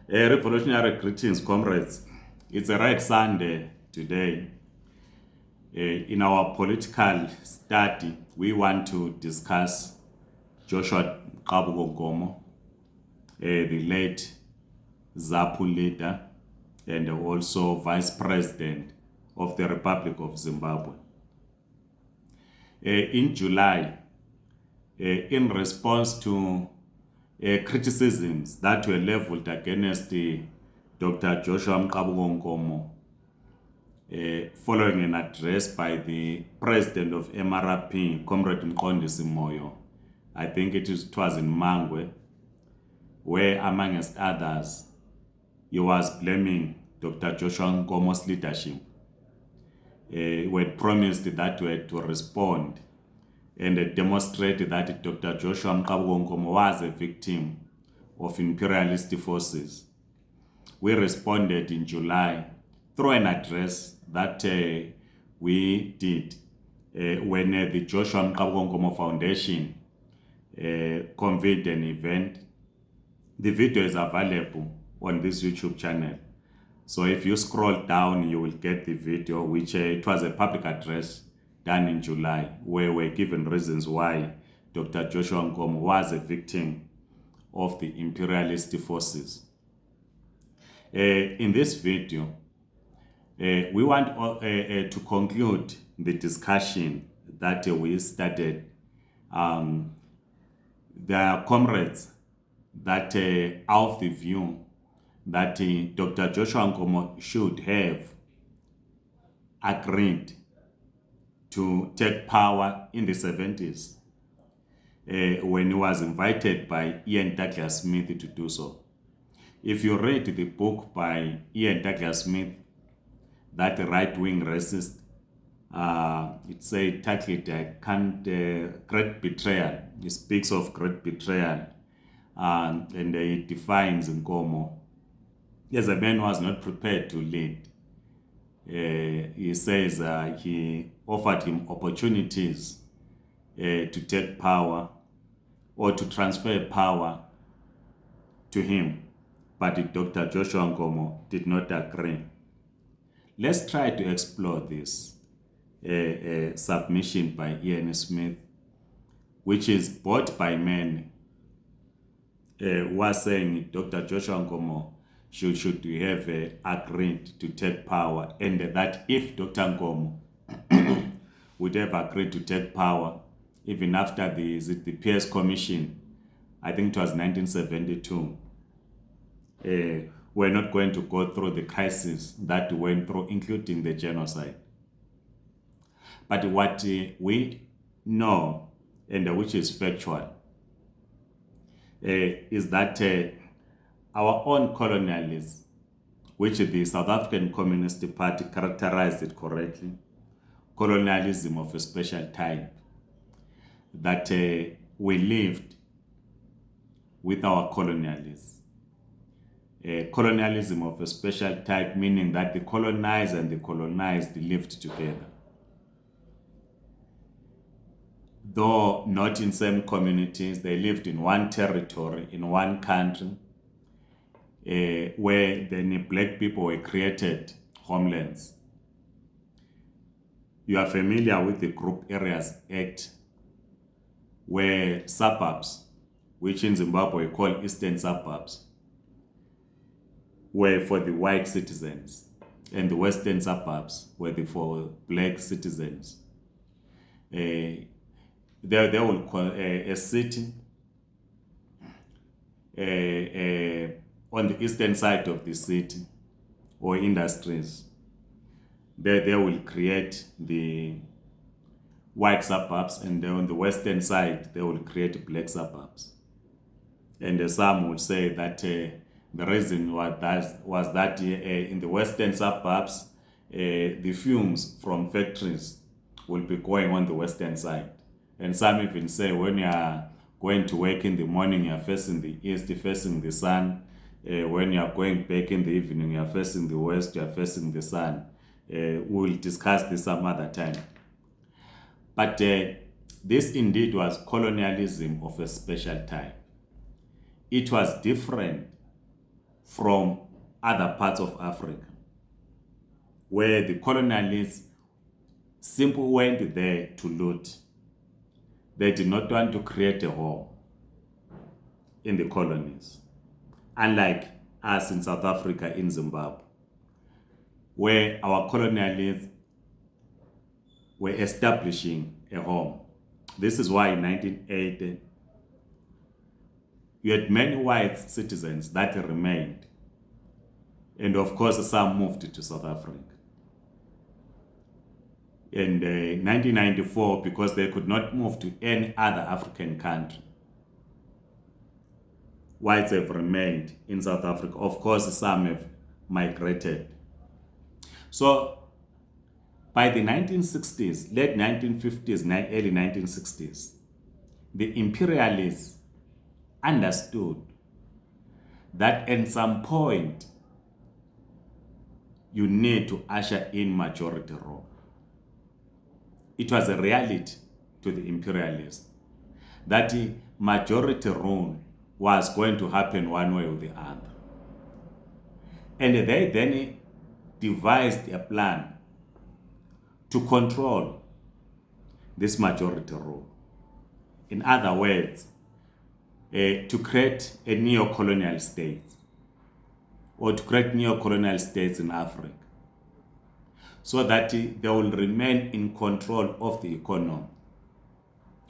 Revolutionary greetings, comrades. It's a red Sunday today. In our political study, we want to discuss Joshua Nkomo, the late ZAPU leader and also vice president of the Republic of Zimbabwe. In July, in response to criticisms that were leveled against Dr. Joshua Nkomo following an address by the president of MRP, Comrade Nkomo. I think it was in Mangwe, where amongst others, he was blaming Dr. Joshua Nkomo's leadership. We had promised that we had to respond and demonstrate that Dr. Joshua Nkomo was a victim of imperialist forces. We responded in July through an address that we did when the Joshua Nkomo Foundation convened an event. The video is available on this YouTube channel. So if you scroll down, you will get the video, which it was a public address done in July, where we're given reasons why Dr. Joshua Nkomo was a victim of the imperialist forces. In this video, we want to conclude the discussion that we started. There are comrades that are of the view that Dr. Joshua Nkomo should have agreed to take power in the 70s when he was invited by Ian Douglas Smith to do so. If you read the book by Ian Douglas Smith, that right-wing racist, it's a titled Great Betrayal. He speaks of great betrayal and he defines Nkomo as a man who was not prepared to lead. He says he offered him opportunities to take power or to transfer power to him, but Dr. Joshua Nkomo did not agree. Let's try to explore this submission by Ian Smith, which is bought by men who are saying Dr. Joshua Nkomo should have agreed to take power, and that if Dr. Nkomo would have agreed to take power, even after the Pearce Commission, I think it was 1972, we're not going to go through the crisis that we went through, including the genocide. But what we know, and which is factual, is that our own colonialism, which the South African Communist Party characterized it correctly, colonialism of a special type, that we lived with our colonialism. Colonialism of a special type, meaning that the colonized and the colonized lived together. Though not in same communities, they lived in one territory, in one country, where then black people were created homelands. You are familiar with the Group Areas Act, where suburbs, which in Zimbabwe we call eastern suburbs, were for the white citizens, and the western suburbs were for black citizens. They will call a city on the eastern side of the city or industries. They will create the white suburbs, and then on the western side, they will create black suburbs. And some will say that the reason was that in the western suburbs, the fumes from factories will be going on the western side. And some even say when you are going to work in the morning, you are facing the east, facing the sun. When you are going back in the evening, you are facing the west, you are facing the sun. We will discuss this some other time. But this indeed was colonialism of a special type. It was different from other parts of Africa, where the colonialists simply went there to loot. They did not want to create a home in the colonies, unlike us in South Africa, in Zimbabwe, where our colonialists were establishing a home. This is why in 1980, you had many white citizens that remained. And of course, some moved to South Africa. And 1994, because they could not move to any other African country, whites have remained in South Africa. Of course, some have migrated. So by the 1960s, late 1950s, early 1960s, the imperialists understood that at some point you need to usher in majority rule. It was a reality to the imperialists that the majority rule was going to happen one way or the other. And they then devised a plan to control this majority rule. In other words, to create a neocolonial state, or to create neocolonial states in Africa, so that they will remain in control of the economy.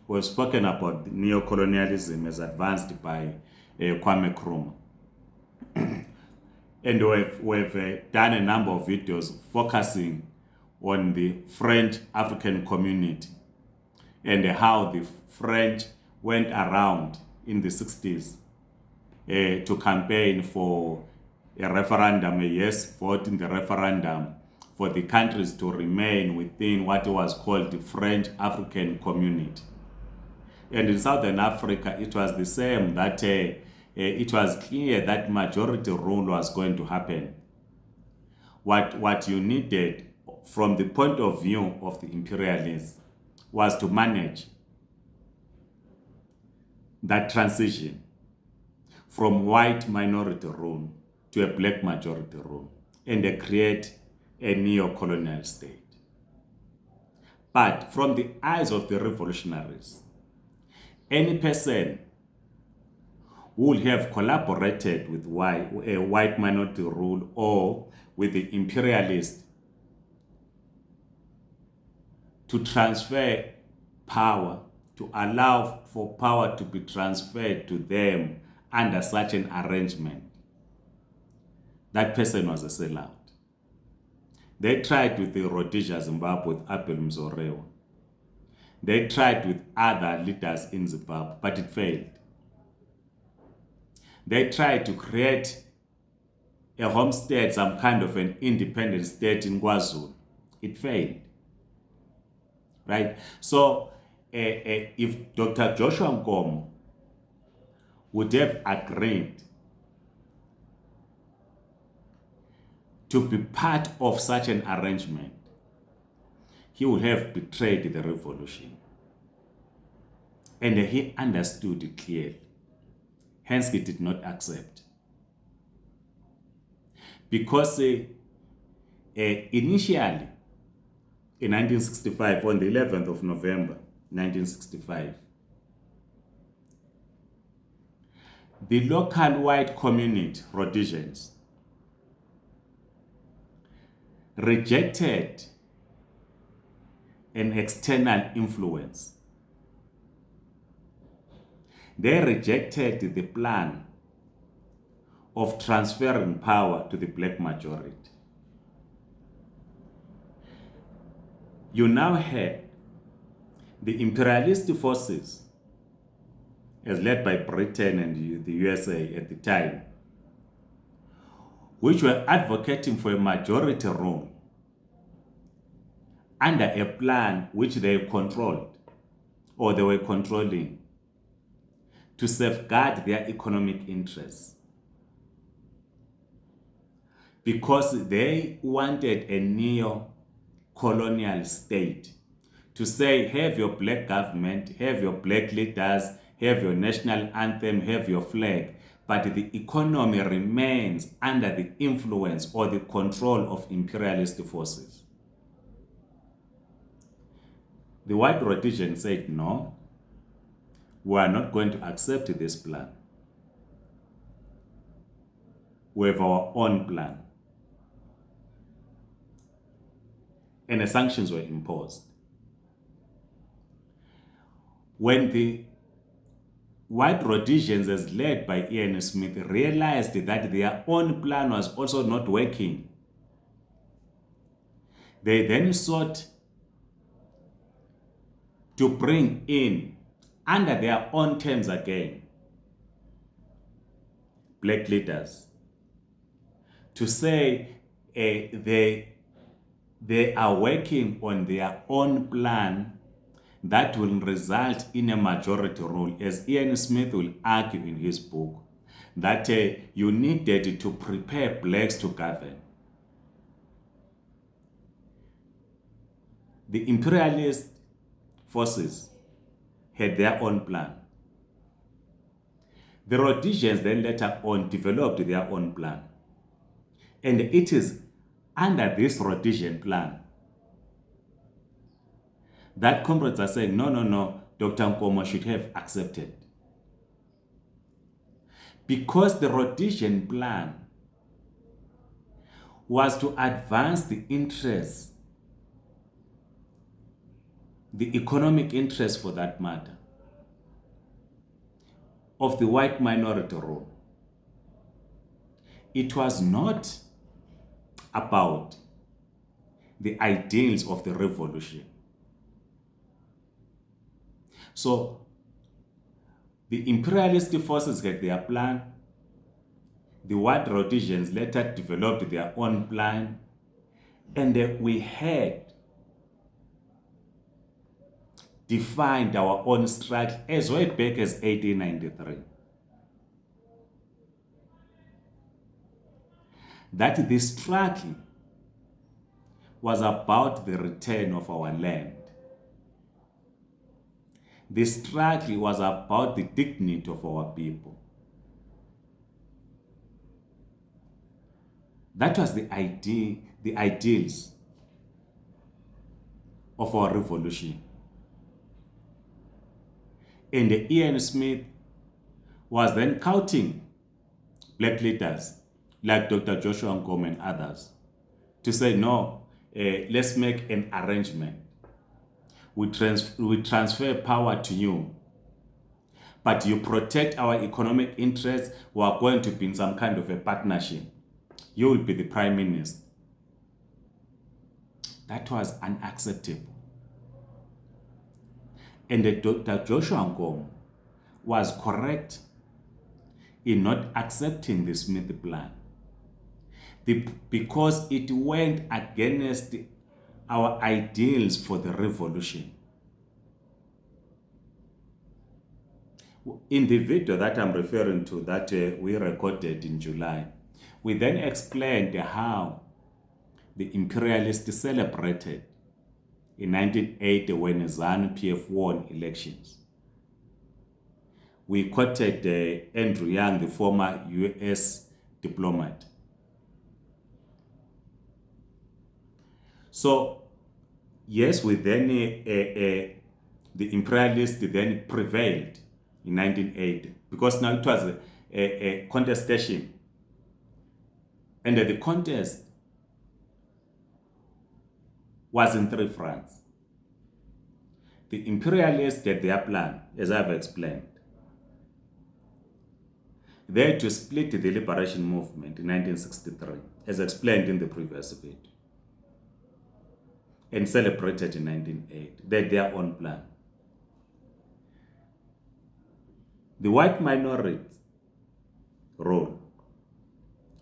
We've spoken about neocolonialism as advanced by Kwame Nkrumah. And we've done a number of videos focusing on the French African community and how the French went around in the 60s to campaign for a referendum, a yes vote in the referendum, for the countries to remain within what was called the French African community. And in Southern Africa, it was the same, that it was clear that majority rule was going to happen. What you needed from the point of view of the imperialists was to manage that transition from white minority rule to a black majority rule, and they create a neo-colonial state. But from the eyes of the revolutionaries, any person who would have collaborated with a white minority rule or with the imperialists to transfer power, to allow for power to be transferred to them under such an arrangement, that person was a sellout. They tried with the Rhodesia, Zimbabwe, with Abel Mzorewa. They tried with other leaders in Zimbabwe, but it failed. They tried to create a homestead, some kind of an independent state in KwaZulu. It failed. Right? So, if Dr. Joshua Nkomo would have agreed to be part of such an arrangement, he would have betrayed the revolution. And he understood it clearly. Hence, he did not accept. Because initially, in 1965, on the 11th of November, 1965, the local white community, Rhodesians, rejected an external influence. They rejected the plan of transferring power to the black majority. You now had the imperialist forces, as led by Britain and the USA at the time, which were advocating for a majority rule under a plan which they controlled, or they were controlling, to safeguard their economic interests. Because they wanted a neo-colonial state to say, have your black government, have your black leaders, have your national anthem, have your flag, but the economy remains under the influence or the control of imperialist forces. The White Rhodesians said, no, we are not going to accept this plan. We have our own plan. And the sanctions were imposed. When the White Rhodesians, as led by Ian Smith, realized that their own plan was also not working, they then sought to bring in, under their own terms again, black leaders, to say they are working on their own plan that will result in a majority rule, as Ian Smith will argue in his book, that you needed to prepare blacks to govern. The imperialist forces had their own plan. The Rhodesians then later on developed their own plan. And it is under this Rhodesian plan that comrades are saying, no, Dr. Nkomo should have accepted. Because the Rhodesian plan was to advance the interests, the economic interests for that matter, of the white minority rule. It was not about the ideals of the revolution. So the imperialist forces had their plan. The White Rhodesians later developed their own plan. And we had defined our own struggle as way back as 1893. That the struggle was about the return of our land. The struggle was about the dignity of our people. That was the idea, the ideals of our revolution. And Ian Smith was then counting black leaders like Dr. Joshua Nkomo and others to say, no, let's make an arrangement. We transfer power to you, but you protect our economic interests. We are going to be in some kind of a partnership. You will be the prime minister. That was unacceptable. And Dr. Joshua Nkomo was correct in not accepting the Smith plan because it went against our ideals for the revolution. In the video that I'm referring to, that we recorded in July, we then explained how the imperialists celebrated in 1980 when ZANU-PF won elections. We quoted Andrew Young, the former US diplomat. So, yes, we then, the imperialists then prevailed in 1980 because now it was a contestation. And the contest was in three fronts. The imperialists had their plan, as I've explained. They had to split the liberation movement in 1963, as explained in the previous video, and celebrated in 1980. They had their own plan. The white minority role,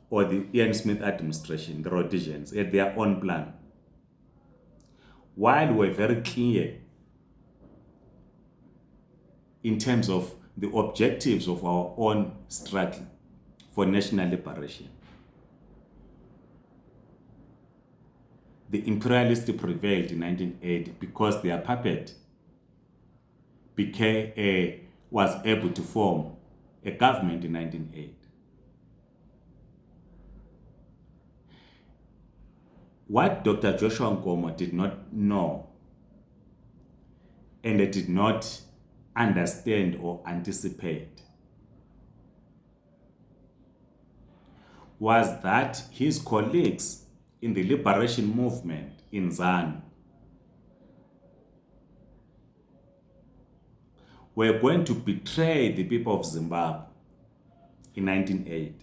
or the Ian Smith administration, the Rhodesians, had their own plan. While we were very clear in terms of the objectives of our own struggle for national liberation, the imperialists prevailed in 1980 because their puppet was able to form a government in 1980. What Dr. Joshua Nkomo did not know and did not understand or anticipate was that his colleagues in the liberation movement in ZANU were going to betray the people of Zimbabwe in 1980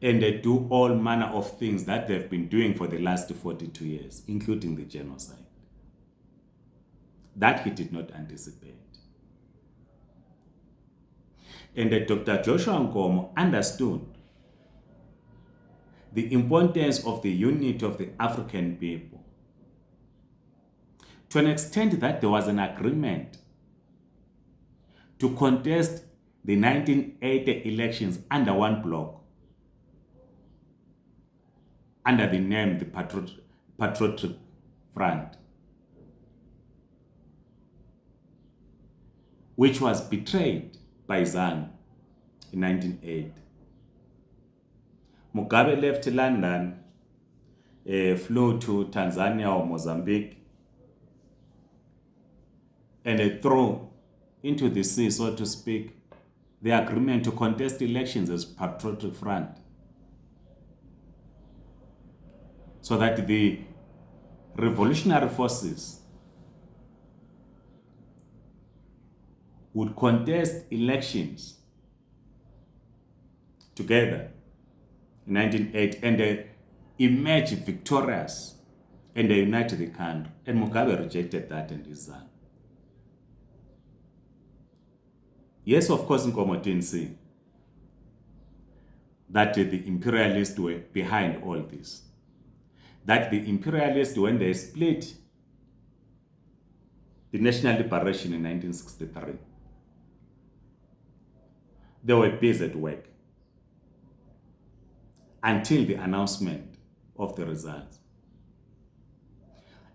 and they do all manner of things that they've been doing for the last 42 years, including the genocide. That he did not anticipate. And that Dr. Joshua Nkomo understood the importance of the unity of the African people to an extent that there was an agreement to contest the 1980 elections under one bloc, under the name the Patriotic Front, which was betrayed by ZANU in 1980. Mugabe left London, flew to Tanzania or Mozambique, and threw into the sea, so to speak, the agreement to contest elections as Patriotic Front, so that the revolutionary forces would contest elections together in 1980 and emerge victorious and unite the country. And Mugabe rejected that and his son. Yes, of course, Nkomo didn't see that the imperialists were behind all this. That the imperialists, when they split the national liberation in 1963, they were busy at work until the announcement of the results.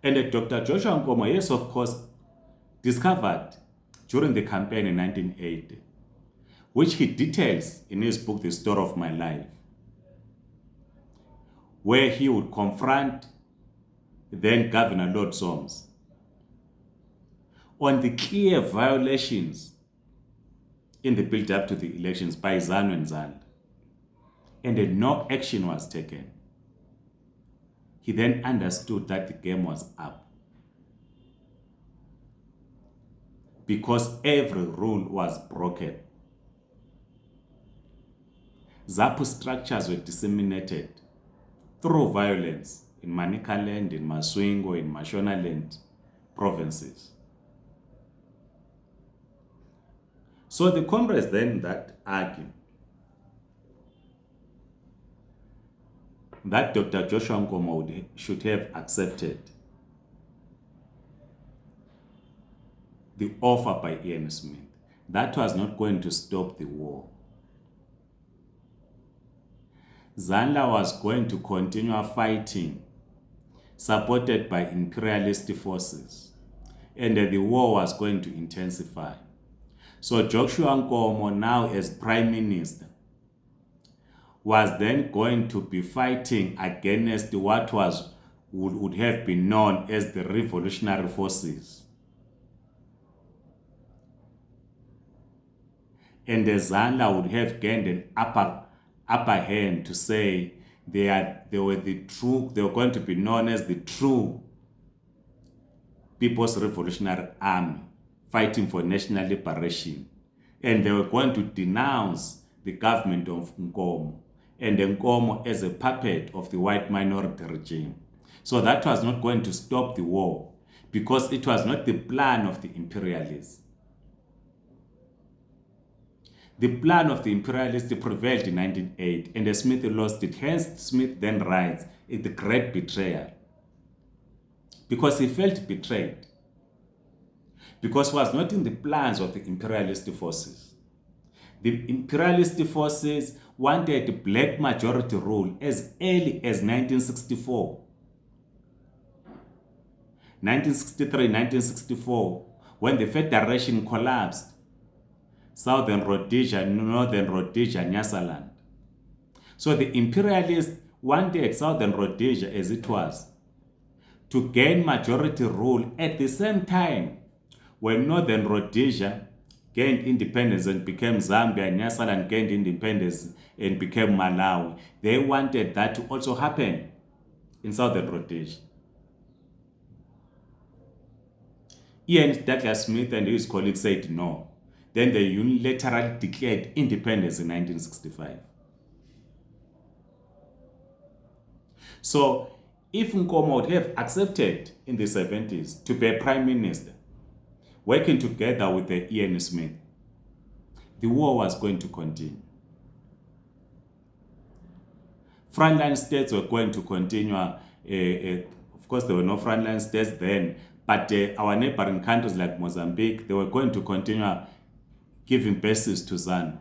And Dr. Joshua Nkomo, yes, of course, discovered during the campaign in 1980, which he details in his book, The Story of My Life, where he would confront then Governor Lord Soames on the clear violations in the build-up to the elections by ZANU and ZANU, and no action was taken. He then understood that the game was up, because every rule was broken. ZAPU structures were disseminated through violence in Manicaland, in Maswingo, in Mashonaland provinces. So the comrades then that argue that Dr. Joshua Nkomo should have accepted the offer by Ian Smith. That was not going to stop the war. ZANLA was going to continue fighting, supported by imperialist forces, and the war was going to intensify. So Joshua Nkomo, now as Prime Minister, was then going to be fighting against what would have been known as the revolutionary forces. And the ZANLA would have gained an upper hand to say they were going to be known as the true People's Revolutionary Army, fighting for national liberation. And they were going to denounce the government of Nkomo, and Nkomo as a puppet of the white minority regime. So that was not going to stop the war, because it was not the plan of the imperialists. The plan of the imperialists prevailed in 1980, and Smith lost it. Hence, Smith then writes, "It's the great betrayal," because he felt betrayed, because it was not in the plans of the imperialist forces. The imperialist forces wanted black majority rule as early as 1964. 1963, 1964, when the Federation collapsed, Southern Rhodesia, Northern Rhodesia, Nyasaland. So the imperialists wanted Southern Rhodesia as it was to gain majority rule at the same time when Northern Rhodesia gained independence and became Zambia, and Nyasaland gained independence and became Malawi. They wanted that to also happen in Southern Rhodesia. Ian Douglas Smith and his colleagues said no. Then they unilaterally declared independence in 1965. So, if Nkomo would have accepted in the 70s to be a prime minister, working together with Ian Smith, the war was going to continue. Frontline states were going to continue. Of course, there were no frontline states then, but our neighboring countries like Mozambique, they were going to continue giving bases to ZANU.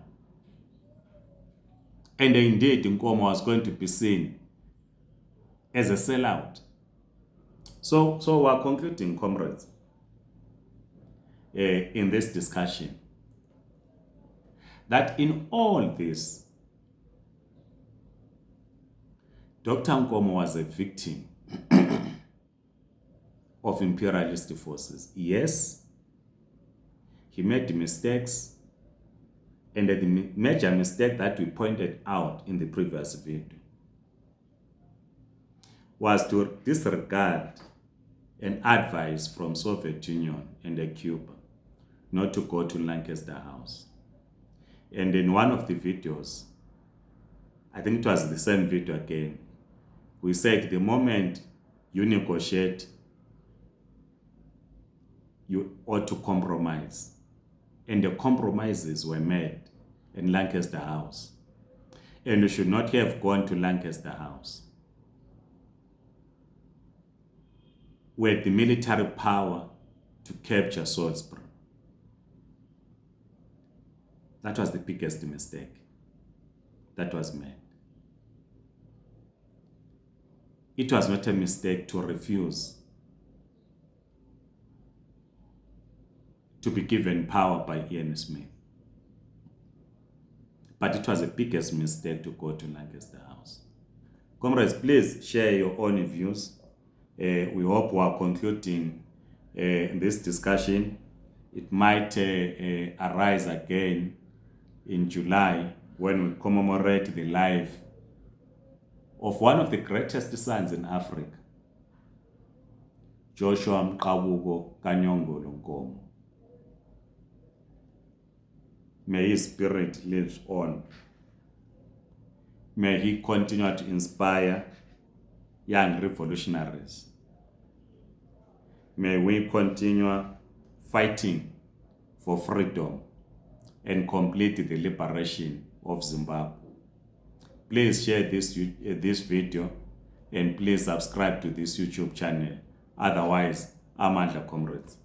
And indeed, Nkomo was going to be seen as a sellout. So we're concluding, comrades, in this discussion, that in all this, Dr. Nkomo was a victim of imperialist forces. Yes, he made mistakes, and the major mistake that we pointed out in the previous video was to disregard an advice from Soviet Union and Cuba not to go to Lancaster House. And in one of the videos, I think it was the same video again, we said the moment you negotiate, you ought to compromise. And the compromises were made in Lancaster House. And you should not have gone to Lancaster House, where the military power to capture Salisbury. That was the biggest mistake that was made. It was not a mistake to refuse to be given power by Ian Smith. But it was the biggest mistake to go to Lancaster House. Comrades, please share your own views. We hope we are concluding this discussion. It might arise again in July when we commemorate the life of one of the greatest sons in Africa, Joshua Mqabuko Kanyongolo Nkomo. May his spirit live on. May he continue to inspire young revolutionaries. May we continue fighting for freedom and complete the liberation of Zimbabwe. Please share this video and please subscribe to this YouTube channel. Otherwise, Amandla, comrades.